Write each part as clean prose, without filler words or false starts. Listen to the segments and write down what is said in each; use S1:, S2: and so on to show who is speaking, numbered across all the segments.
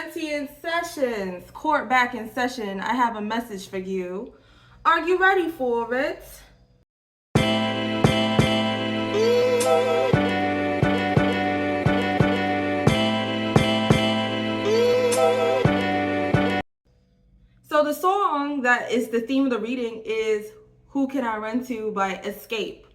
S1: Corinthian sessions, court back in session. I have a message for you. Are you ready for it? So the song that is the theme of the reading is Who Can I Run To by Escape.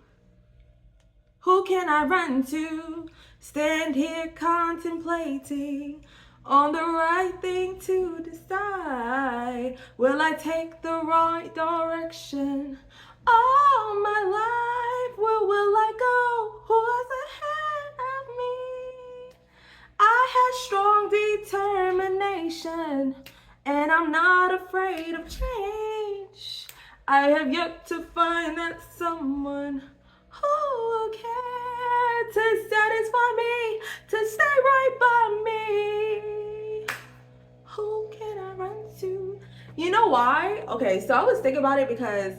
S1: Who can I run to? Stand here contemplating on the right thing to decide. Will I take the right direction all my life? Where will I go? Who's ahead of me? I had strong determination, and I'm not afraid of change. I have yet to find that someone who cared to satisfy me, to stay right by me. Who can I run to? You know why? Okay, so I was thinking about it because,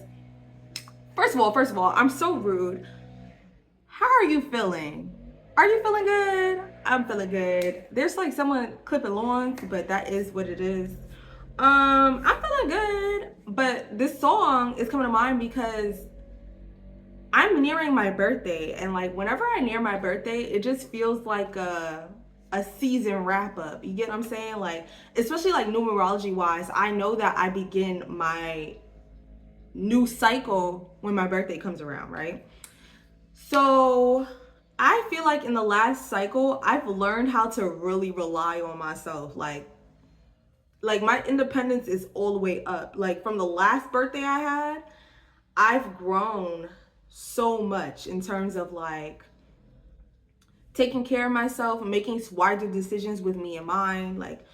S1: first of all, I'm so rude. How are you feeling? Are you feeling good? I'm feeling good. There's like someone clipping lawns, but that is what it is. I'm feeling good, but this song is coming to mind because I'm nearing my birthday, and like whenever I near my birthday, it just feels like a season wrap up. You get what I'm saying? Like, especially like numerology wise, I know that I begin my new cycle when my birthday comes around, right? So I feel like in the last cycle, I've learned how to really rely on myself. Like my independence is all the way up. Like from the last birthday I had, I've grown so much in terms of like taking care of myself and making wiser decisions with me in mind. Like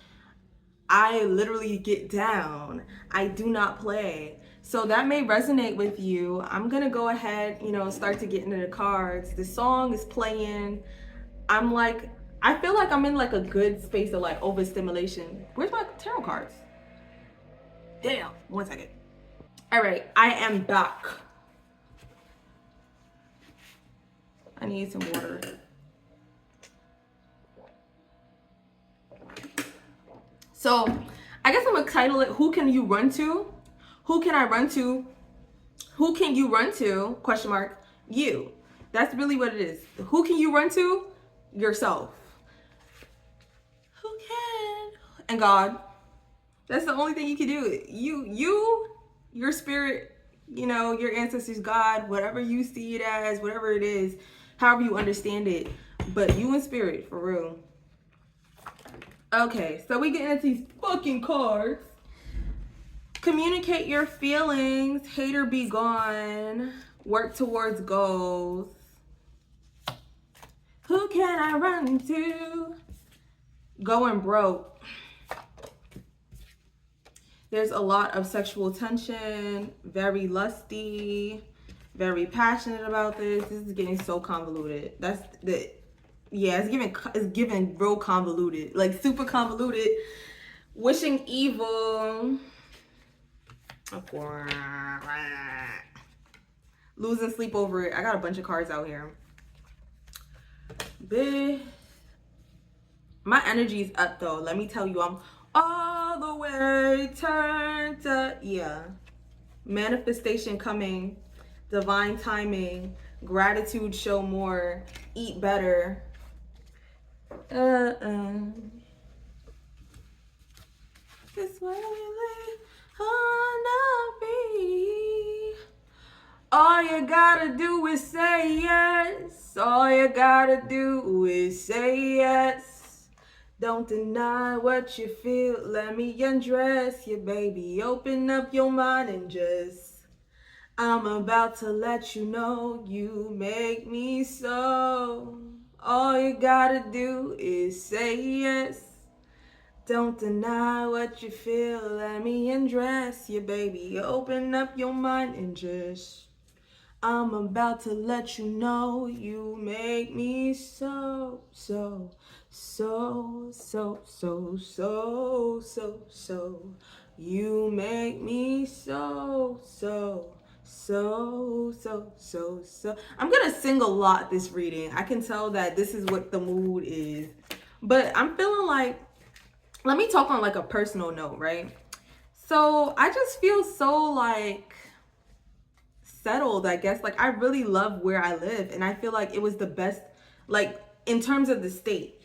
S1: I literally get down. I do not play. So that may resonate with you. I'm gonna go ahead, start to get into the cards. The song is playing. I feel like I'm in like a good space of like overstimulation. Where's my tarot cards? Damn, 1 second. All right, I am back. I need some water. So I guess I'm gonna title it Who Can You Run To? Who can I run to? Who can you run to? Question mark. You. That's really what it is. Who can you run to? Yourself. Who can? And God. That's the only thing you can do. Your spirit, your ancestors, God, whatever you see it as, whatever it is, however you understand it. But you in spirit, for real. Okay, so we get into these fucking cards. Communicate your feelings. Hater be gone. Work towards goals. Who can I run to? Going broke. There's a lot of sexual tension. Very lusty. Very passionate about this. This is getting so convoluted. Yeah, it's giving real convoluted. Like super convoluted. Wishing evil. Losing sleep over it. I got a bunch of cards out here. My energy is up though. Let me tell you, I'm all the way turned up. Yeah. Manifestation coming. Divine timing. Gratitude show more. Eat better. This way we live on be. All you gotta do is say yes. All you gotta do is say yes. Don't deny what you feel. Let me undress you, baby. Open up your mind and just. I'm about to let you know you make me so. All you gotta do is say yes. Don't deny what you feel. Let me undress you, baby. Open up your mind and just. I'm about to let you know you make me so. You make me so. I'm gonna sing a lot this reading. I can tell that this is what the mood is. But I'm feeling like let me talk on like a personal note, right? So I just feel so like settled, I guess. Like I really love where I live, and I feel like it was the best, like in terms of the state.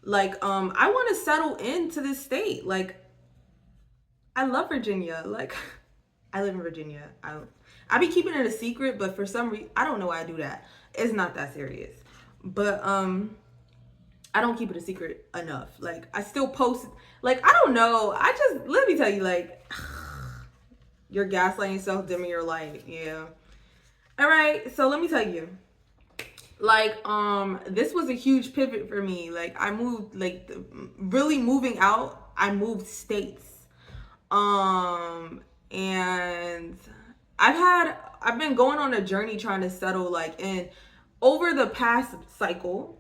S1: Like I want to settle into this state. Like I love Virginia. Like I live in Virginia. I be keeping it a secret, but for some reason I don't know why I do that. It's not that serious. But I don't keep it a secret enough. Like I still post, like I don't know. I just, let me tell you, like you're gaslighting yourself, dimming your light. Yeah. All right. So let me tell you, like this was a huge pivot for me. Like I moved, like really moving out. I moved states. And I've been going on a journey trying to settle, like in over the past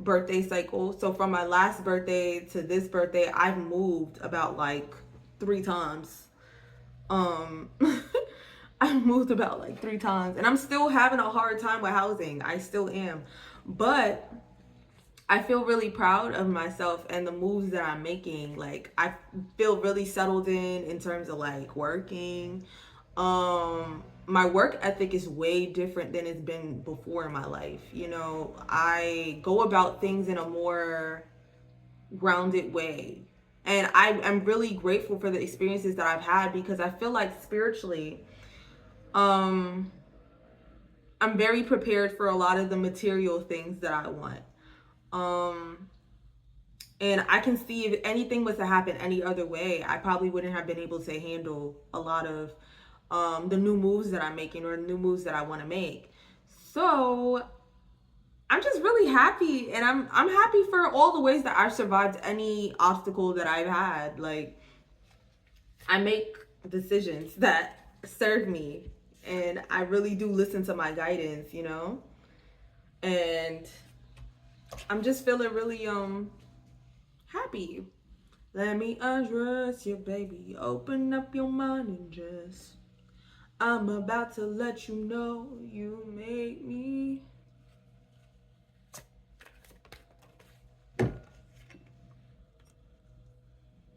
S1: birthday cycle. So from my last birthday to this birthday, I've moved about like 3 times. Um I've moved about like 3 times, and I'm still having a hard time with housing. I still am. But I feel really proud of myself and the moves that I'm making. Like I feel really settled in terms of like working. My work ethic is way different than it's been before in my life. You know, I go about things in a more grounded way. And I'm really grateful for the experiences that I've had, because I feel like spiritually, um, I'm very prepared for a lot of the material things that I want. Um, And I can see if anything was to happen any other way, I probably wouldn't have been able to handle a lot of the new moves that I'm making, or new moves that I want to make. So I'm just really happy, and I'm happy for all the ways that I've survived any obstacle that I've had. Like I make decisions that serve me, and I really do listen to my guidance, you know? And I'm just feeling really happy. Let me undress you, baby. Open up your mind and just. I'm about to let you know you made me.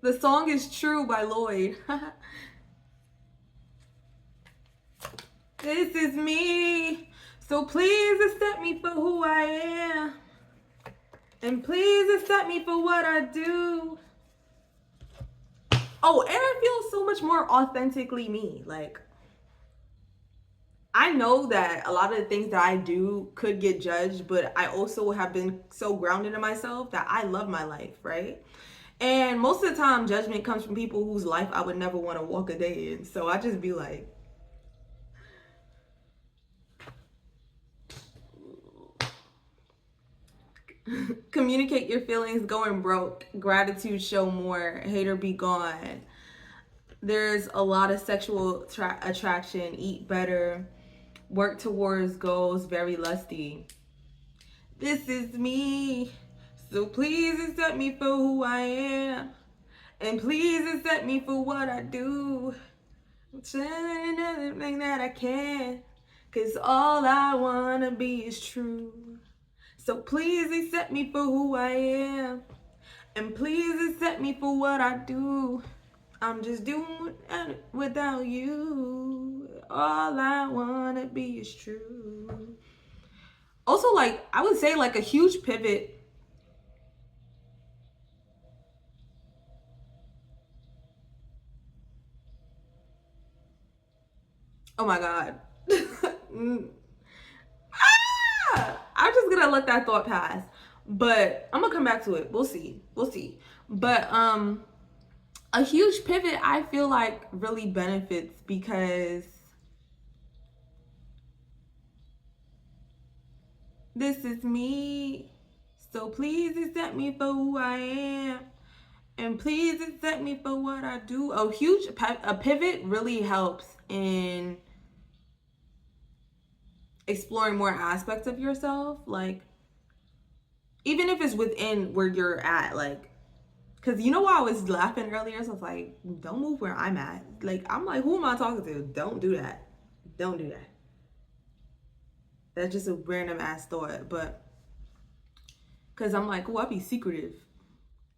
S1: The song is True by Lloyd. This is me. So please accept me for who I am. And please accept me for what I do. Oh, and I feel so much more authentically me. Like, I know that a lot of the things that I do could get judged, but I also have been so grounded in myself that I love my life, right? And most of the time, judgment comes from people whose life I would never want to walk a day in. So I just be like, communicate your feelings, going broke, gratitude, show more, hater be gone. There's a lot of sexual attraction, eat better, work towards goals, very lusty. This is me. So please accept me for who I am. And please accept me for what I do. I'm trying everything that I can. Cause all I wanna be is true. So please accept me for who I am. And please accept me for what I do. I'm just doing it without you. All I wanna be is true. Also, like, I would say, like, a huge pivot. Oh my God. I'm just gonna let that thought pass. But I'm gonna come back to it. We'll see. We'll see. But a huge pivot I feel like really benefits, because this is me. So please accept me for who I am. And please accept me for what I do. A pivot really helps in exploring more aspects of yourself. Like, even if it's within where you're at, like, because you know why I was laughing earlier? So I was like, don't move where I'm at. Like, I'm like, who am I talking to? Don't do that. Don't do that. That's just a random ass thought. But, because I'm like, oh, I'll be secretive.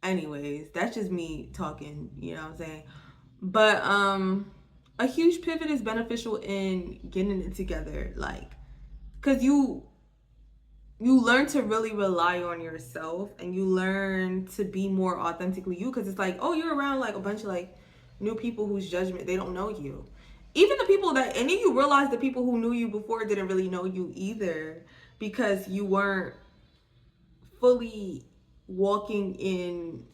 S1: Anyways, that's just me talking, you know what I'm saying? But a huge pivot is beneficial in getting it together, like, cuz you learn to really rely on yourself, and you learn to be more authentically you, because it's like, oh, you're around like a bunch of like new people whose judgment, they don't know you. Even the people that, and then you realize the people who knew you before didn't really know you either, because you weren't fully walking in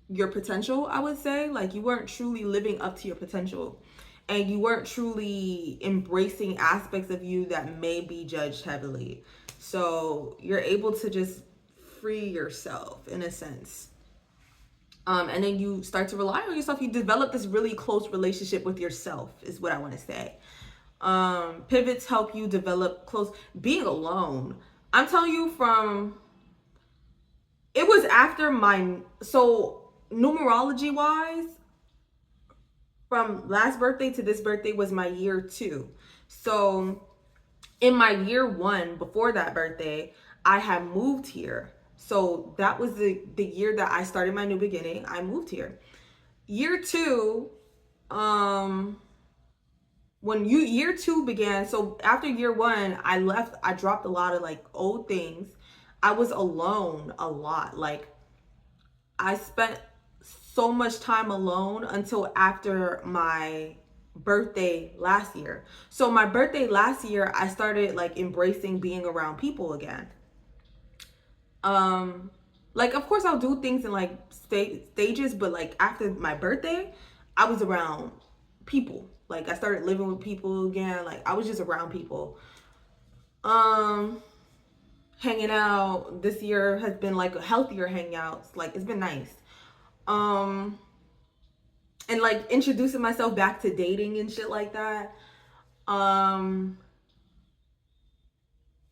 S1: your potential, I would say. Like, you weren't truly living up to your potential, and you weren't truly embracing aspects of you that may be judged heavily. So you're able to just free yourself in a sense. And then you start to rely on yourself. You develop this really close relationship with yourself, is what I want to say. Pivots help you develop close, being alone. I'm telling you, from, it was after my, so numerology wise, from last birthday to this birthday was my year 2. So in my year 1, before that birthday, I had moved here. So that was the year that I started my new beginning. I moved here. Year 2, um, when year 2 began, so after year 1, I left, I dropped a lot of like old things. I was alone a lot. Like, I spent so much time alone until after my birthday last year. So my birthday last year, I started like embracing being around people again. Um like, of course I'll do things in like stages, but like after my birthday, I was around people. Like, I started living with people again. Like, I was just around people. Um Hanging out this year has been like a healthier hangouts. Like, it's been nice. Um and like introducing myself back to dating and shit like that. Um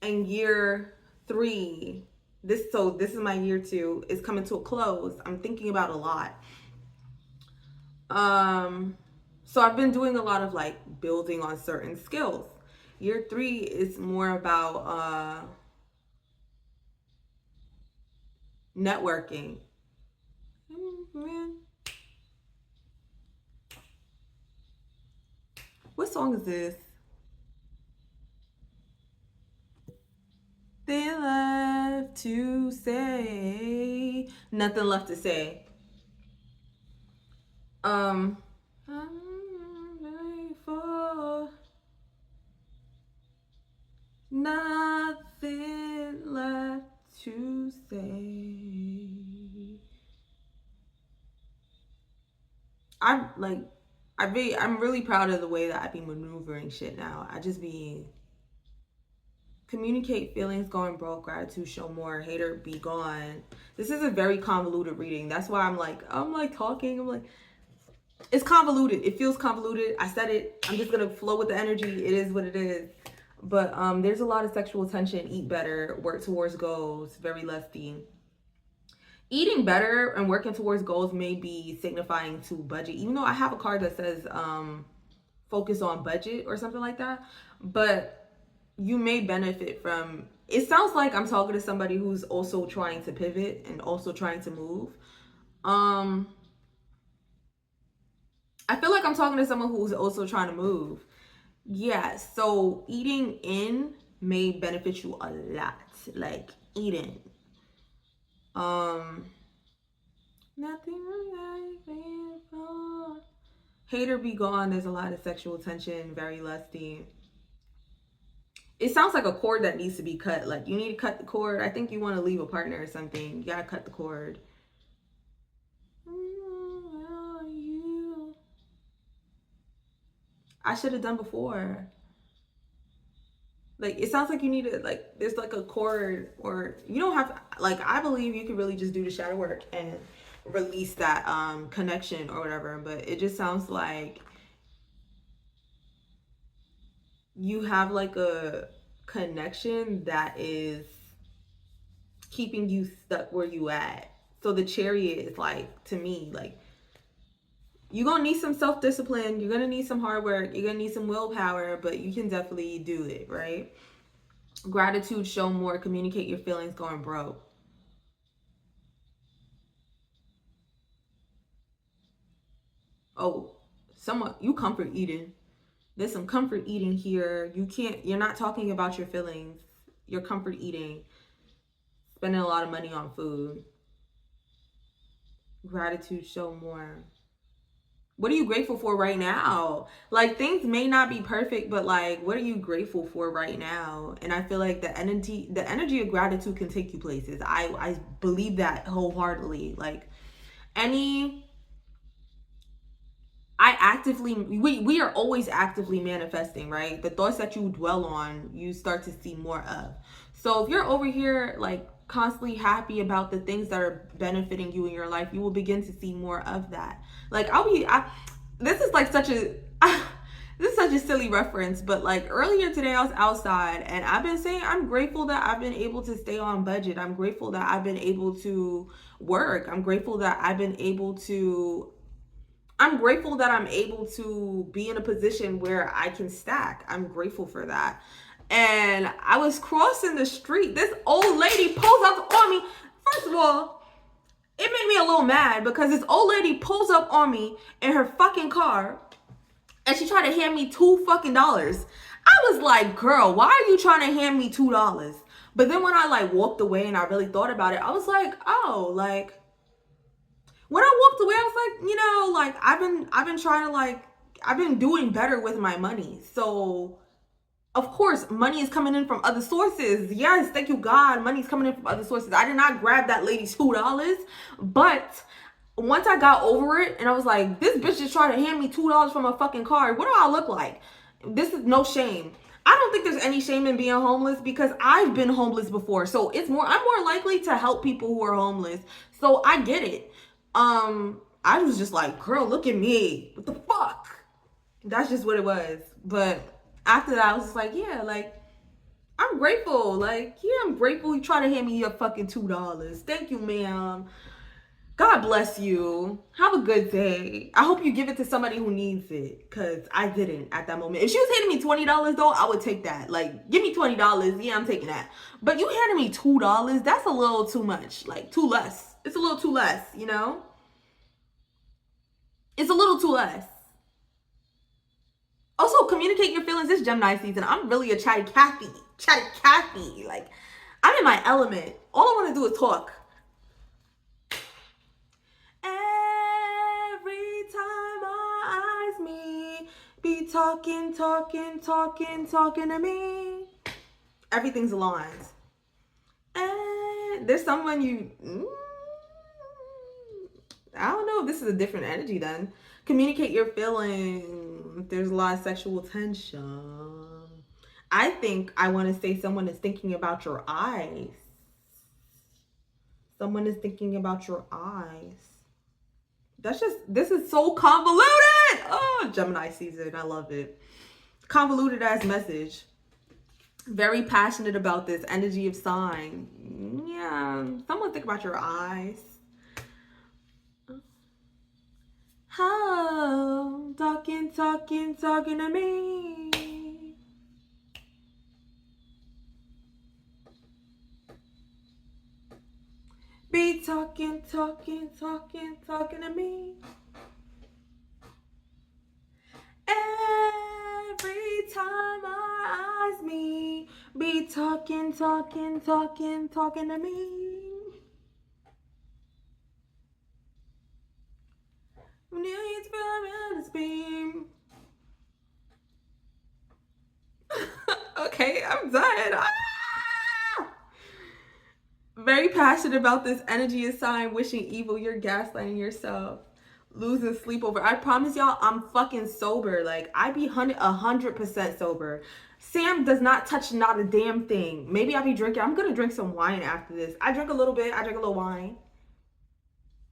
S1: and year 3, this is my year 2, is coming to a close. I'm thinking about a lot. Um so I've been doing a lot of like building on certain skills. Year 3 is more about networking. Man, what song is this? They left to say, nothing left to say. I'm ready for nothing left to say. I'm like, I'm really proud of the way that I be maneuvering shit now. I just be communicate feelings, going broke, gratitude, show more, hater be gone. This is a very convoluted reading. That's why I'm like talking. I'm like, it's convoluted. It feels convoluted. I said it. I'm just gonna flow with the energy. It is what it is. But there's a lot of sexual tension. Eat better, work towards goals. Very lusty. Eating better and working towards goals may be signifying to budget, even though I have a card that says focus on budget or something like that. But you may benefit from, it sounds like I'm talking to somebody who's also trying to pivot and also trying to move. I feel like I'm talking to someone who's also trying to move. Yeah, so eating in may benefit you a lot. Like, eating. Um Nothing like before. Hater be gone. There's a lot of sexual tension, very lusty. It sounds like a cord that needs to be cut. Like, you need to cut the cord. I think you want to leave a partner or something. You gotta cut the cord. I should have done before. Like, it sounds like you need to, like, there's like a cord, or you don't have to, like, I believe you could really just do the shadow work and release that connection or whatever. But it just sounds like you have like a connection that is keeping you stuck where you at. So the chariot is like, to me, like, you're gonna need some self-discipline, you're gonna need some hard work, you're gonna need some willpower, but you can definitely do it, right? Gratitude, show more, communicate your feelings, going broke. Oh, you comfort eating. There's some comfort eating here. You're not talking about your feelings. You're comfort eating. Spending a lot of money on food. Gratitude, show more. What are you grateful for right now? Like, things may not be perfect, but like, what are you grateful for right now? And I feel like the energy of gratitude can take you places. I believe that wholeheartedly. Like, we are always actively manifesting, right? The thoughts that you dwell on, you start to see more of. So if you're over here like constantly happy about the things that are benefiting you in your life, you will begin to see more of that. Like this is like such a this is such a silly reference, but like earlier today I was outside and I've been saying I'm grateful that I've been able to stay on budget. I'm grateful that I've been able to work. I'm grateful that I'm able to be in a position where I can stack. I'm grateful for that. And I was crossing the street. This old lady pulls up on me. First of all, it made me a little mad because this old lady pulls up on me in her fucking car and she tried to hand me $2 fucking. I was like, girl, why are you trying to hand me $2? But then when I like walked away and I really thought about it, I was like, oh, like, when I walked away, I was like, like I've been trying to I've been doing better with my money. So of course, money is coming in from other sources. Yes, thank you, God. Money's coming in from other sources. I did not grab that lady's $2, but once I got over it and I was like, this bitch is trying to hand me $2 from a fucking card. What do I look like? This is no shame. I don't think there's any shame in being homeless because I've been homeless before. So I'm more likely to help people who are homeless. So I get it. I was just like, girl, look at me. What the fuck? That's just what it was. But after that, I was just like, yeah, like, I'm grateful. Like, yeah, I'm grateful you try to hand me your fucking $2. Thank you, ma'am. God bless you. Have a good day. I hope you give it to somebody who needs it, because I didn't at that moment. If she was handing me $20, though, I would take that. Like, give me $20. Yeah, I'm taking that. But you handing me $2, that's a little too much. Like, too less. It's a little too less, It's a little too less. Also, communicate your feelings. This Gemini season, I'm really a chatty Cathy. Like, I'm in my element. All I want to do is talk. Every time our eyes meet, be talking to me. Everything's aligned. And there's someone I don't know if this is a different energy then. Communicate your feelings. There's a lot of sexual tension. I think I want to say someone is thinking about your eyes. Someone is thinking about your eyes. This is so convoluted. Oh, Gemini season. I love it. Convoluted ass message. Very passionate about this energy of sign. Yeah. Someone think about your eyes. Oh, talking to me. Be talking to me. Every time our eyes meet, be talking to me. Millions from this beam. Okay, I'm done. Very passionate about this energy of sign, wishing evil. You're gaslighting yourself. Losing sleep over. I promise y'all, I'm fucking sober. Like, I be 100% sober. Sam does not touch not a damn thing. Maybe I'll be drinking. I'm gonna drink some wine after this. I drink a little bit. I drink a little wine.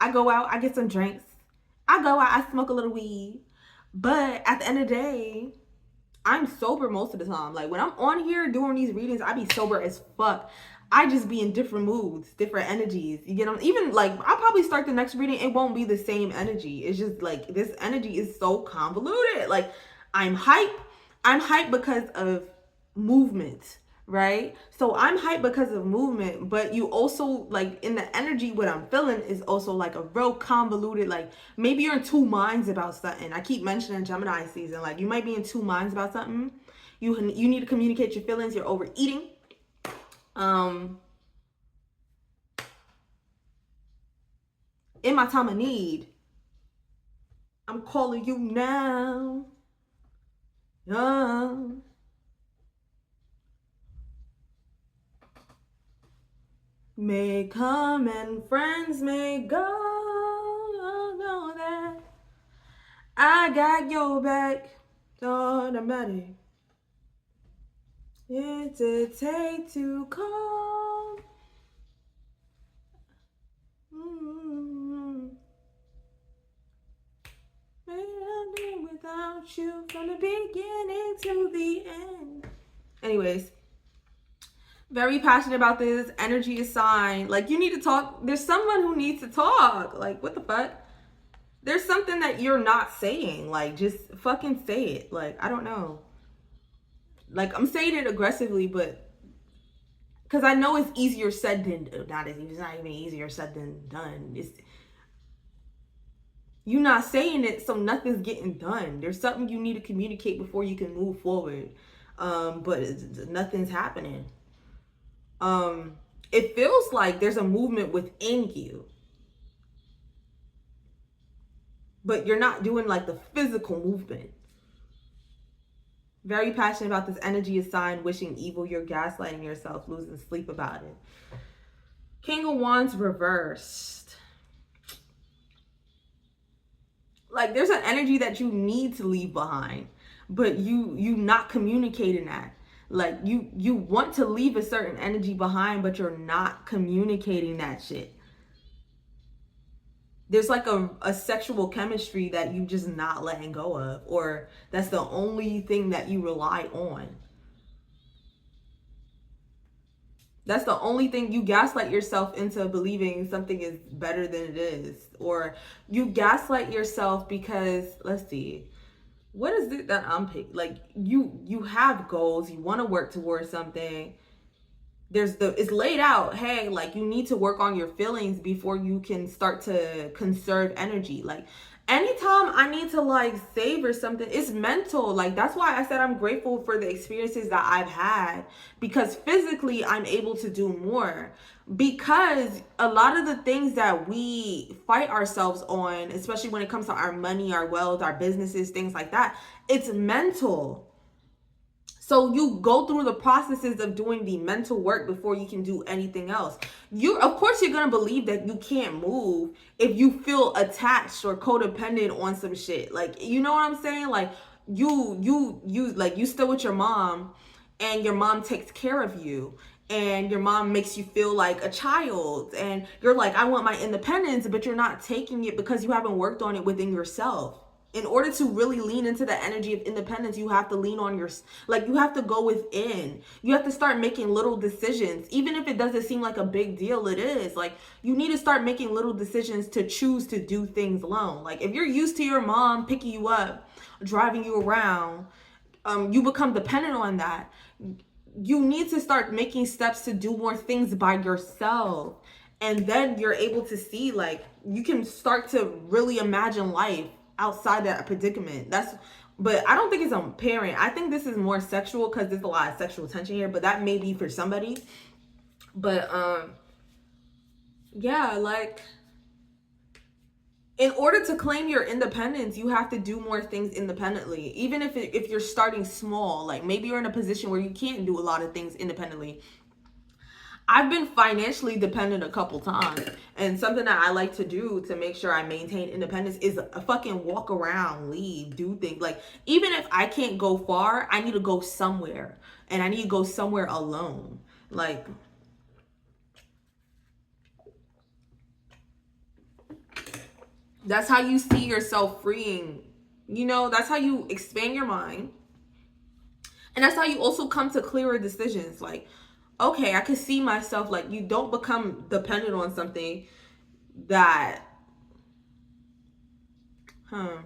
S1: I go out. I get some drinks. I go out. I smoke a little weed. But at the end of the day, I'm sober most of the time. Like, when I'm on here doing these readings, I be sober as fuck. I just be in different moods, different energies. You get them? Even like, I'll probably start the next reading. It won't be the same energy. It's just like, this energy is so convoluted. Like, I'm hype. I'm hype because of movement, right? So I'm hyped because of movement, but you also, like, in the energy, what I'm feeling is also like a real convoluted, like, maybe you're in two minds about something. I keep mentioning Gemini season, like, you might be in two minds about something. You need to communicate your feelings. You're overeating. In my time of need, I'm calling you now. May come and friends may go. Know that I got your back. Automatic. It's a take to call. Maybe without you from the beginning to the end. Anyways, very passionate about this. Energy is sign. Like, you need to talk. There's someone who needs to talk. Like, what the fuck? There's something that you're not saying. Like, just fucking say it. Like, I don't know. Like, I'm saying it aggressively, but because I know it's easier said than it's not even easier said than done. It's you not saying it, so nothing's getting done. There's something you need to communicate before you can move forward. But nothing's happening. It feels like there's a movement within you, but you're not doing like the physical movement. Very passionate about this. Energy is sign, wishing evil. You're gaslighting yourself, losing sleep about it. King of Wands reversed. Like, there's an energy that you need to leave behind, but you not communicating that. Like, you want to leave a certain energy behind, but you're not communicating that shit. There's like a sexual chemistry that you just not letting go of, or that's the only thing that you rely on. That's the only thing. You gaslight yourself into believing something is better than it is, or you gaslight yourself because, let's see, what is it that I'm picking? Like, you have goals, you want to work towards something. It's laid out, hey, like, you need to work on your feelings before you can start to conserve energy. Like, anytime I need to like savor something, it's mental. Like, that's why I said I'm grateful for the experiences that I've had, because physically I'm able to do more. Because a lot of the things that we fight ourselves on, especially when it comes to our money, our wealth, our businesses, things like that, it's mental. So you go through the processes of doing the mental work before you can do anything else. Of course, you're gonna believe that you can't move if you feel attached or codependent on some shit. Like, you know what I'm saying? Like, you still with your mom, and your mom takes care of you, and your mom makes you feel like a child, and you're like, I want my independence, but you're not taking it because you haven't worked on it within yourself. In order to really lean into the energy of independence, you have to lean on you have to go within. You have to start making little decisions. Even if it doesn't seem like a big deal, it is. Like, you need to start making little decisions to choose to do things alone. Like, if you're used to your mom picking you up, driving you around, you become dependent on that. You need to start making steps to do more things by yourself. And then you're able to see, like, you can start to really imagine life outside that predicament. But I don't think it's a parent. I think this is more sexual because there's a lot of sexual tension here, but that may be for somebody. But yeah, like, in order to claim your independence, you have to do more things independently. Even if you're starting small, like, maybe you're in a position where you can't do a lot of things independently. I've been financially dependent a couple times, and something that I like to do to make sure I maintain independence is a fucking walk around, leave, do things. Like, even if I can't go far, I need to go somewhere, and I need to go somewhere alone. Like, that's how you see yourself freeing. You know, that's how you expand your mind. And that's how you also come to clearer decisions. Like, okay, I can see myself. Like, you don't become dependent on something that, how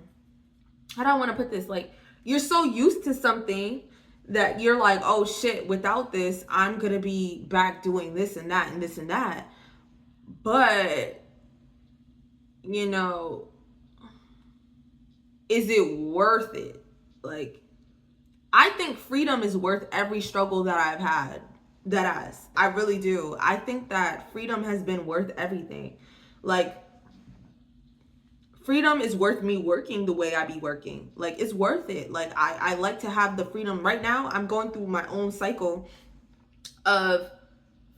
S1: do I want to put this? Like, you're so used to something that you're like, oh shit, without this, I'm gonna be back doing this and that and this and that. But, you know, is it worth it? Like, I think freedom is worth every struggle that I've had. Deadass. I really do. I think that freedom has been worth everything. Like, freedom is worth me working the way I be working. Like, it's worth it. Like, I like to have the freedom. Right now, I'm going through my own cycle of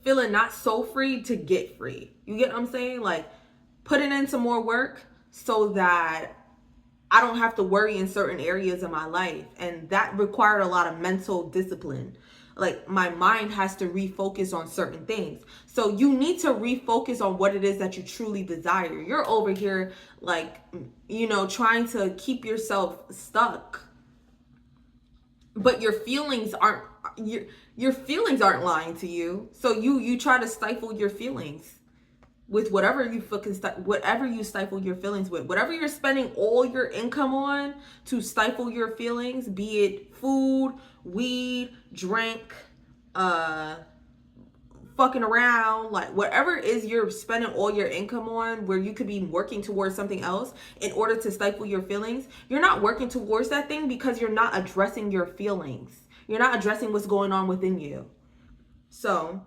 S1: feeling not so free to get free. You get what I'm saying? Like, putting in some more work so that I don't have to worry in certain areas of my life. And that required a lot of mental discipline. Like, my mind has to refocus on certain things. So you need to refocus on what it is that you truly desire. You're over here, like, you know, trying to keep yourself stuck, but your feelings aren't, your feelings aren't lying to you. So you try to stifle your feelings with whatever you fucking whatever you stifle your feelings with, whatever you're spending all your income on to stifle your feelings, be it food, weed, drink, fucking around, like whatever it is you're spending all your income on, where you could be working towards something else in order to stifle your feelings. You're not working towards that thing because you're not addressing your feelings. You're not addressing what's going on within you. So,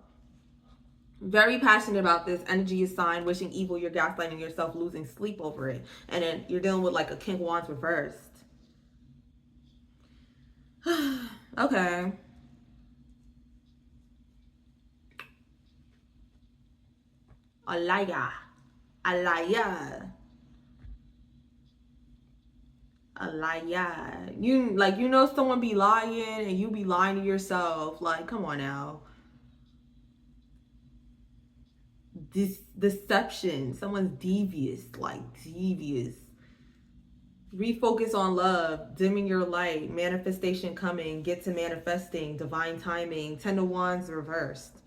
S1: very passionate about this. Energy is sign, wishing evil, you're gaslighting yourself, losing sleep over it. And then you're dealing with like a King of Wands reversed. Okay. A liar. A liar. A liar. You like, you know, someone be lying and you be lying to yourself. Like, come on now. This deception. Someone's devious. Like, devious. Refocus on love, dimming your light, manifestation coming, get to manifesting, divine timing, 10 of Wands reversed.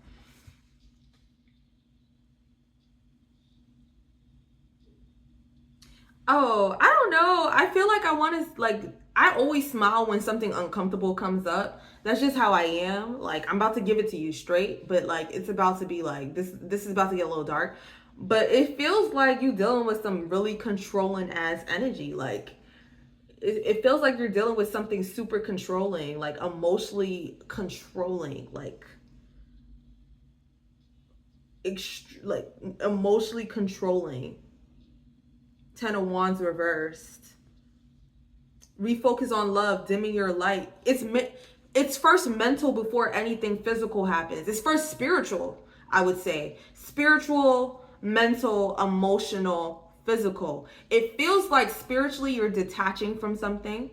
S1: Oh, I don't know. I feel like I want to, like, I always smile when something uncomfortable comes up. That's just how I am. Like, I'm about to give it to you straight, but like, it's about to be like, this is about to get a little dark. But it feels like you dealing with some really controlling ass energy. Like, it feels like you're dealing with something super controlling, like emotionally controlling, like like emotionally controlling. 10 of Wands reversed. Refocus on love, dimming your light. It's first mental before anything physical happens. It's first spiritual, I would say. Spiritual, mental, emotional, physical. It feels like spiritually you're detaching from something.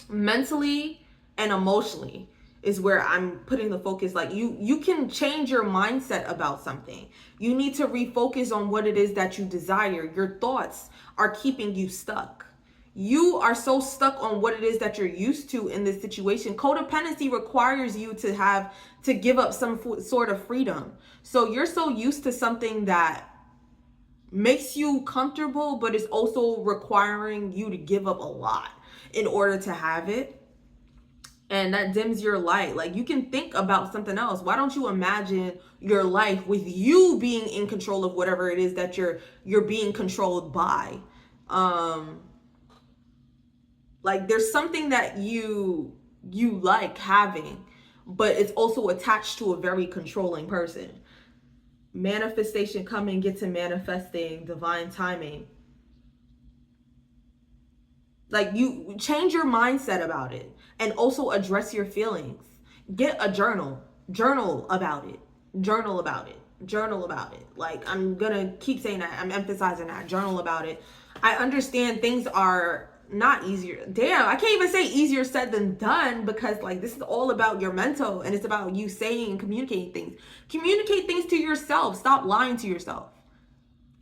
S1: Mentally and emotionally is where I'm putting the focus. Like, you can change your mindset about something. You need to refocus on what it is that you desire. Your thoughts are keeping you stuck. You are so stuck on what it is that you're used to in this situation. Codependency requires you to give up some sort of freedom. So you're so used to something that makes you comfortable, but it's also requiring you to give up a lot in order to have it. And that dims your light. Like, you can think about something else. Why don't you imagine your life with you being in control of whatever it is that you're being controlled by? Like, there's something that you like having, but it's also attached to a very controlling person. Manifestation coming, get to manifesting, divine timing. Like, you change your mindset about it and also address your feelings. Get a journal. Journal about it. Journal about it. Journal about it. Like, I'm gonna keep saying that. I'm emphasizing that. Journal about it. I understand things are not easier. Damn, I can't even say easier said than done, because like, this is all about your mental, and it's about you saying and communicating things. Communicate things to yourself. Stop lying to yourself.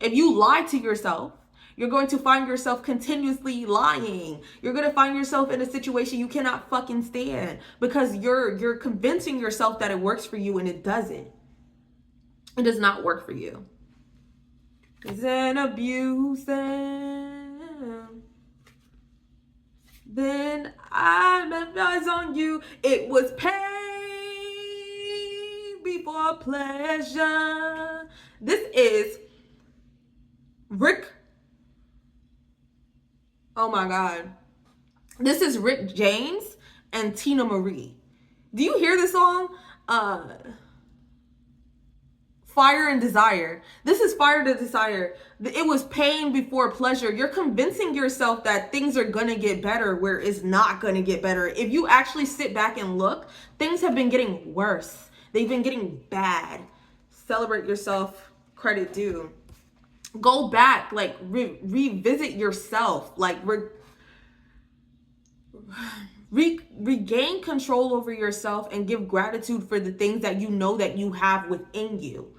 S1: If you lie to yourself, you're going to find yourself continuously lying. You're going to find yourself in a situation you cannot fucking stand, because you're convincing yourself that it works for you, and it doesn't. It does not work for you. Then abuse them. Then I met eyes on you. It was pain before pleasure. This is Rick. Oh my God. This is Rick James and Tina Marie. Do you hear this song? Fire and Desire. This is Fire to Desire. It was pain before pleasure. You're convincing yourself that things are gonna get better where it's not gonna get better. If you actually sit back and look, things have been getting worse. They've been getting bad. Celebrate yourself, credit due. Go back, like revisit yourself, like regain control over yourself and give gratitude for the things that you know that you have within you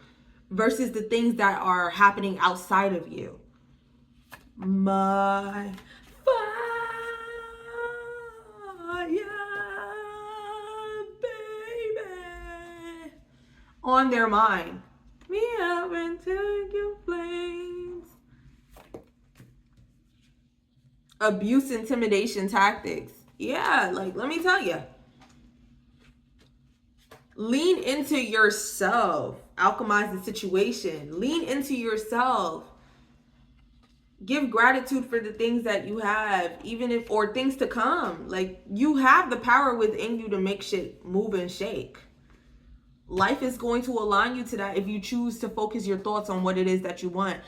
S1: versus the things that are happening outside of you. My fire, baby, on their mind. Me up into your flames. Abuse, intimidation tactics. Yeah, like, let me tell you. Lean into yourself. Alchemize the situation. Lean into yourself. Give gratitude for the things that you have, even if, or things to come. Like, you have the power within you to make shit move and shake. Life is going to align you to that if you choose to focus your thoughts on what it is that you want.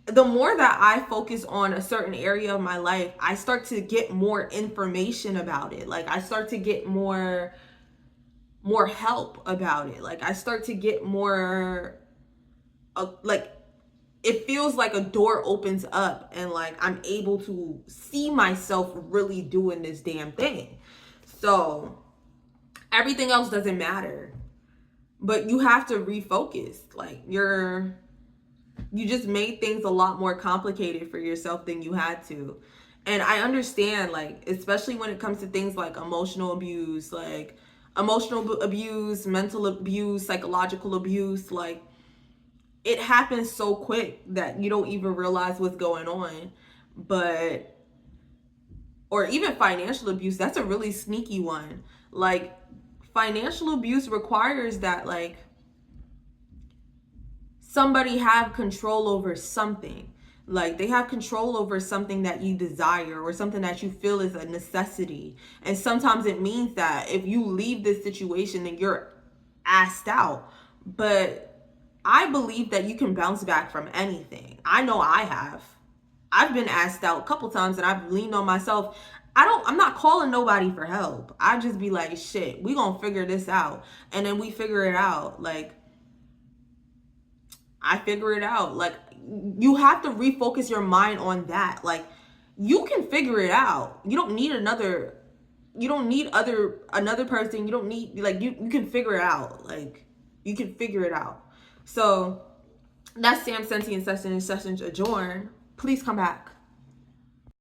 S1: The more that I focus on a certain area of my life, I start to get more information about it. Like, I start to get more help about it. Like, I start to get more, like, it feels like a door opens up and like I'm able to see myself really doing this damn thing. So everything else doesn't matter. But you have to refocus. Like, you just made things a lot more complicated for yourself than you had to. And I understand, like, especially when it comes to things like emotional abuse, mental abuse, psychological abuse, like, it happens so quick that you don't even realize what's going on. But, or even financial abuse, that's a really sneaky one. Like, financial abuse requires that, like, somebody have control over something. Like, they have control over something that you desire or something that you feel is a necessity. And sometimes it means that if you leave this situation, then you're asked out. But I believe that you can bounce back from anything. I know I have. I've been asked out a couple times and I've leaned on myself. I'm not calling nobody for help. I just be like, shit, we gonna figure this out. And then we figure it out. Like, I figure it out. Like, you have to refocus your mind on that. Like, you can figure it out. You don't need another person. You don't need, like, you can figure it out. Like, you can figure it out. So that's Sam Senti and Sessions adjourn. Please come back.